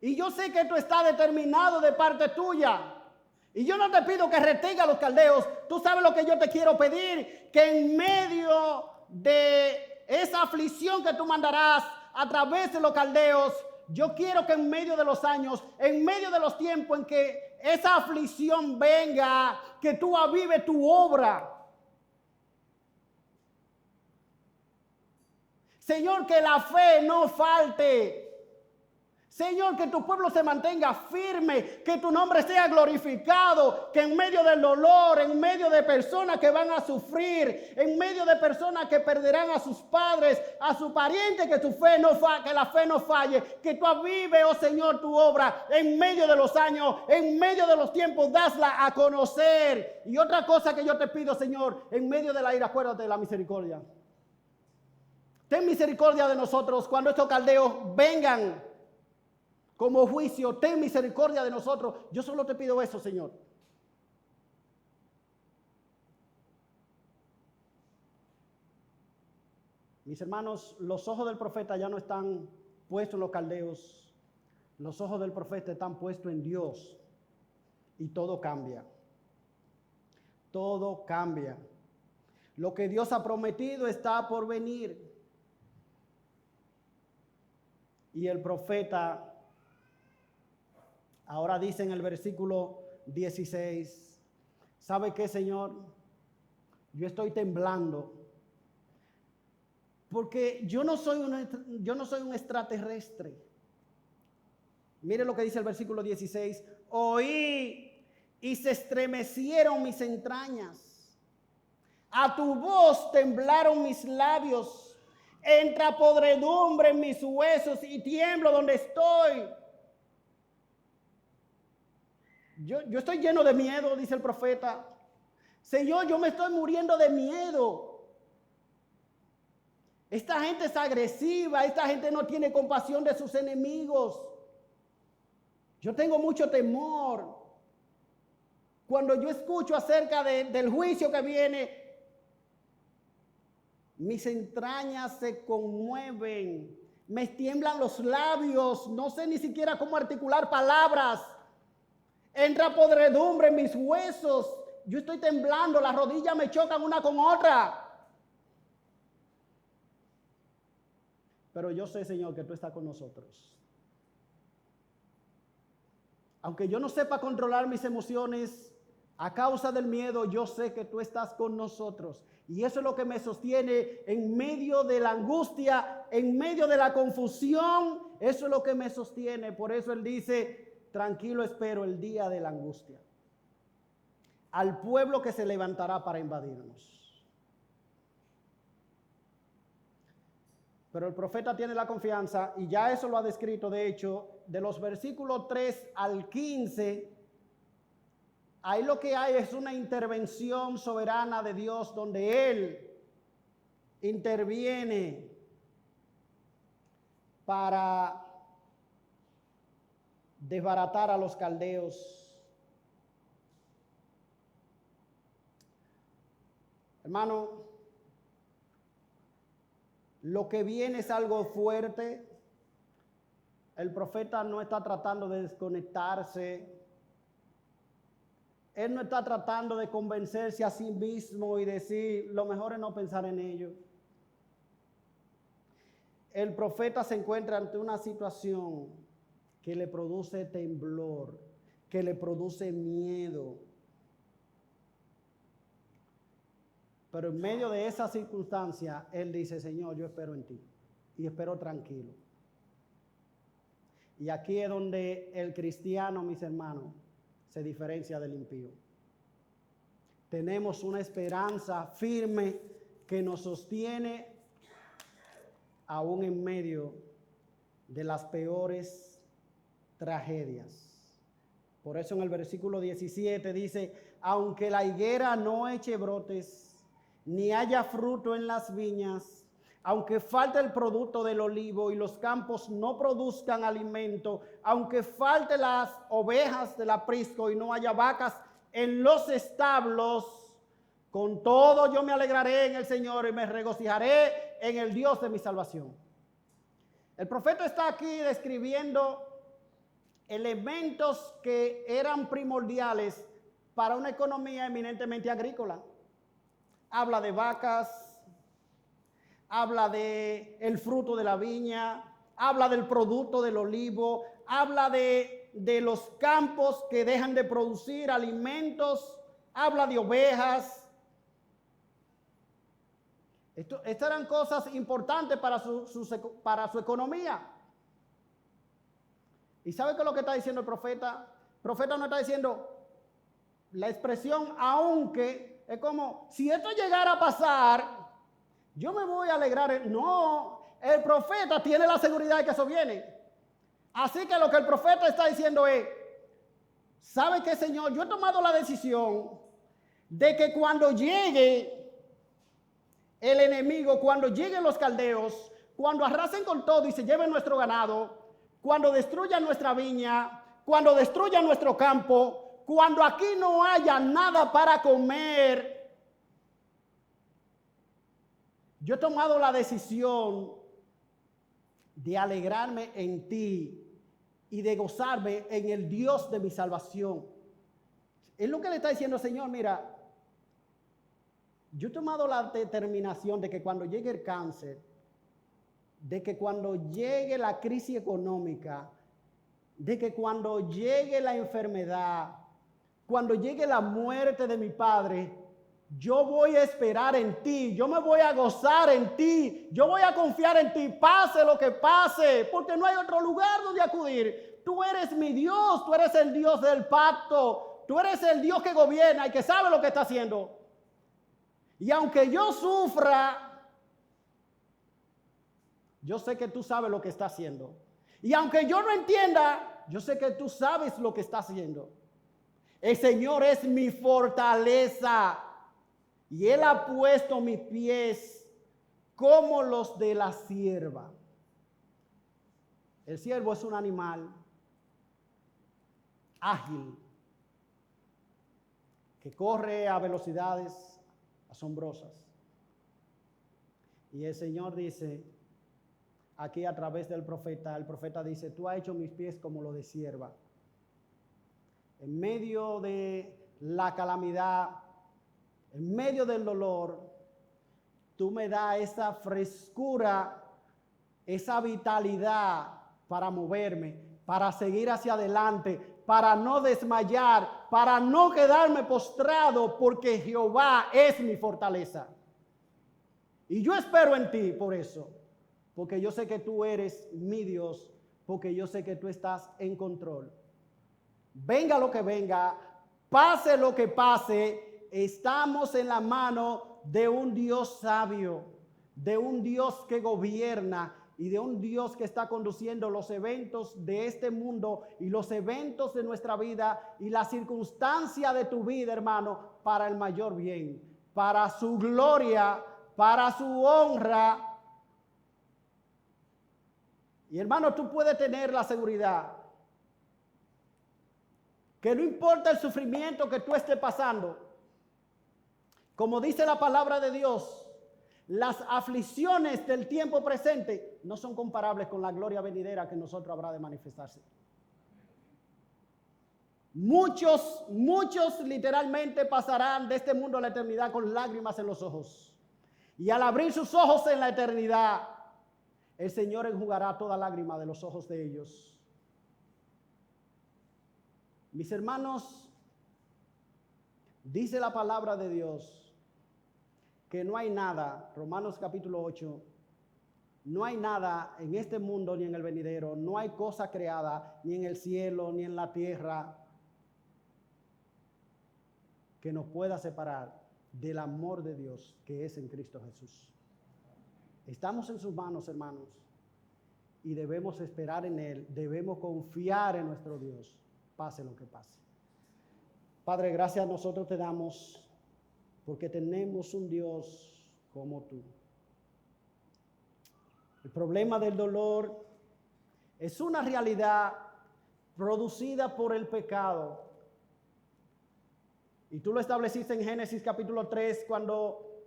Y yo sé que esto está determinado de parte tuya. Y yo no te pido que retenga a los caldeos. Tú sabes lo que yo te quiero pedir. Que en medio de esa aflicción que tú mandarás a través de los caldeos, yo quiero que en medio de los años, en medio de los tiempos en que esa aflicción venga, que tú avives tu obra. Señor, que la fe no falte. Señor, que tu pueblo se mantenga firme, que tu nombre sea glorificado, que en medio del dolor, en medio de personas que van a sufrir, en medio de personas que perderán a sus padres, a sus parientes, que la fe no falle, que tú avives, oh Señor, tu obra en medio de los años, en medio de los tiempos, dasla a conocer. Y otra cosa que yo te pido, Señor, en medio de la ira, acuérdate de la misericordia. Ten misericordia de nosotros cuando estos caldeos vengan como juicio, ten misericordia de nosotros. Yo solo te pido eso, Señor. Mis hermanos, los ojos del profeta ya no están puestos en los caldeos. Los ojos del profeta están puestos en Dios. Y todo cambia. Todo cambia. Lo que Dios ha prometido está por venir. Y el profeta ahora dice en el versículo 16, ¿sabe qué, Señor? Yo estoy temblando porque yo no soy un extraterrestre. Mire lo que dice el versículo 16, oí y se estremecieron mis entrañas, a tu voz temblaron mis labios, entra podredumbre en mis huesos y tiemblo donde estoy. Yo estoy lleno de miedo, dice el profeta. Señor, yo me estoy muriendo de miedo. Esta gente es agresiva, esta gente no tiene compasión de sus enemigos. Yo tengo mucho temor. Cuando yo escucho acerca del juicio que viene, mis entrañas se conmueven, me tiemblan los labios, no sé ni siquiera cómo articular palabras. Entra podredumbre en mis huesos. Yo estoy temblando, las rodillas me chocan una con otra. Pero yo sé, Señor, que tú estás con nosotros. Aunque yo no sepa controlar mis emociones a causa del miedo, yo sé que tú estás con nosotros. Y eso es lo que me sostiene en medio de la angustia, en medio de la confusión. Eso es lo que me sostiene. Por eso Él dice, tranquilo espero el día de la angustia, al pueblo que se levantará para invadirnos. Pero el profeta tiene la confianza, y ya eso lo ha descrito, de hecho, de los versículos 3 al 15, Ahí lo que hay es una intervención soberana de Dios donde Él interviene para desbaratar a los caldeos. Hermano, lo que viene es algo fuerte. El profeta no está tratando de desconectarse. Él no está tratando de convencerse a sí mismo y decir, lo mejor es no pensar en ello. El profeta se encuentra ante una situación que le produce temblor, que le produce miedo. Pero en medio de esa circunstancia, él dice, Señor, yo espero en ti y espero tranquilo. Y aquí es donde el cristiano, mis hermanos, se diferencia del impío. Tenemos una esperanza firme que nos sostiene aún en medio de las peores tragedias. Por eso en el versículo 17 dice, aunque la higuera no eche brotes, ni haya fruto en las viñas, aunque falte el producto del olivo y los campos no produzcan alimento, aunque falte las ovejas del aprisco y no haya vacas en los establos, con todo yo me alegraré en el Señor y me regocijaré en el Dios de mi salvación. El profeta está aquí describiendo elementos que eran primordiales para una economía eminentemente agrícola. Habla de vacas, habla de el fruto de la viña, habla del producto del olivo, habla de los campos que dejan de producir alimentos, habla de ovejas. Estas eran cosas importantes para su economía. ¿Y sabe qué es lo que está diciendo el profeta? El profeta no está diciendo la expresión aunque. Es como, si esto llegara a pasar, yo me voy a alegrar. No, el profeta tiene la seguridad de que eso viene. Así que lo que el profeta está diciendo es, ¿sabe qué, Señor? Yo he tomado la decisión de que cuando llegue el enemigo, cuando lleguen los caldeos, cuando arrasen con todo y se lleven nuestro ganado, cuando destruyan nuestra viña, cuando destruyan nuestro campo, cuando aquí no haya nada para comer, yo he tomado la decisión de alegrarme en ti y de gozarme en el Dios de mi salvación. Es lo que le está diciendo, Señor, mira, yo he tomado la determinación de que cuando llegue el cáncer, de que cuando llegue la crisis económica, de que cuando llegue la enfermedad, cuando llegue la muerte de mi padre, yo voy a esperar en ti, yo me voy a gozar en ti, yo voy a confiar en ti, pase lo que pase, porque no hay otro lugar donde acudir. Tú eres mi Dios, tú eres el Dios del pacto, tú eres el Dios que gobierna y que sabe lo que está haciendo. Y aunque yo sufra, yo sé que tú sabes lo que está haciendo. Y aunque yo no entienda, yo sé que tú sabes lo que está haciendo. El Señor es mi fortaleza y Él ha puesto mis pies como los de la cierva. El ciervo es un animal ágil que corre a velocidades asombrosas. Y el Señor dice, aquí a través del profeta, el profeta dice, tú has hecho mis pies como los de cierva. En medio de la calamidad, en medio del dolor, tú me das esa frescura, esa vitalidad para moverme, para seguir hacia adelante, para no desmayar, para no quedarme postrado, porque Jehová es mi fortaleza. Y yo espero en ti por eso, porque yo sé que tú eres mi Dios, porque yo sé que tú estás en control. Venga lo que venga, pase lo que pase, estamos en la mano de un Dios sabio, de un Dios que gobierna, y de un Dios que está conduciendo los eventos de este mundo y los eventos de nuestra vida y la circunstancia de tu vida, hermano, para el mayor bien, para su gloria, para su honra. Y hermano, tú puedes tener la seguridad que no importa el sufrimiento que tú estés pasando, como dice la palabra de Dios, las aflicciones del tiempo presente no son comparables con la gloria venidera que nosotros habrá de manifestarse. Muchos literalmente pasarán de este mundo a la eternidad con lágrimas en los ojos. Y al abrir sus ojos en la eternidad, el Señor enjugará toda lágrima de los ojos de ellos. Mis hermanos, dice la palabra de Dios que no hay nada, Romanos capítulo 8, no hay nada en este mundo ni en el venidero, no hay cosa creada ni en el cielo ni en la tierra que nos pueda separar del amor de Dios que es en Cristo Jesús. Estamos en sus manos, hermanos, y debemos esperar en Él, debemos confiar en nuestro Dios, pase lo que pase. Padre, gracias a nosotros te damos porque tenemos un Dios como tú. El problema del dolor es una realidad producida por el pecado. Y tú lo estableciste en Génesis capítulo 3, cuando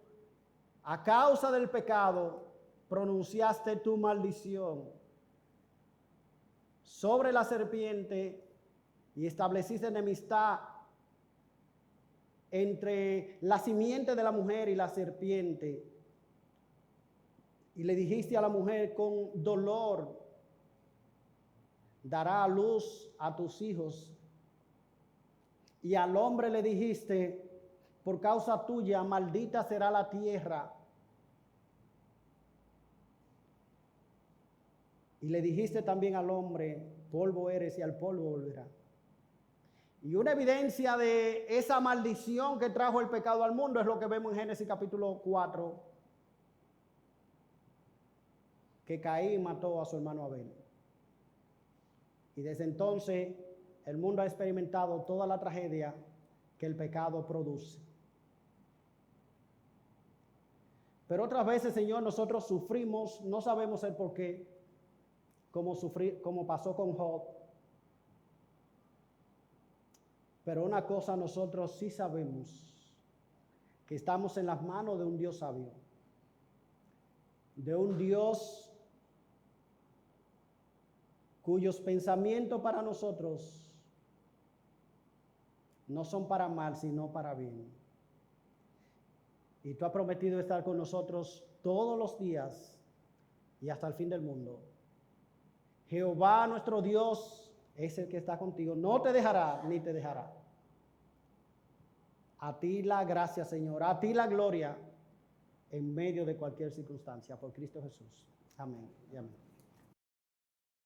a causa del pecado pronunciaste tu maldición sobre la serpiente y estableciste enemistad entre la simiente de la mujer y la serpiente. Y le dijiste a la mujer, con dolor dará a luz a tus hijos. Y al hombre le dijiste, por causa tuya maldita será la tierra. Y le dijiste también al hombre, polvo eres y al polvo volverás. Y una evidencia de esa maldición que trajo el pecado al mundo es lo que vemos en Génesis capítulo 4, que Caín mató a su hermano Abel. Y desde entonces el mundo ha experimentado toda la tragedia que el pecado produce. Pero otras veces, Señor, nosotros sufrimos, no sabemos el por qué, como pasó con Job. Pero una cosa nosotros sí sabemos, que estamos en las manos de un Dios sabio, de un Dios cuyos pensamientos para nosotros no son para mal, sino para bien. Y tú has prometido estar con nosotros todos los días y hasta el fin del mundo. Jehová nuestro Dios es el que está contigo, no te dejará ni te dejará. A ti la gracia, Señor, a ti la gloria en medio de cualquier circunstancia, por Cristo Jesús. Amén y amén.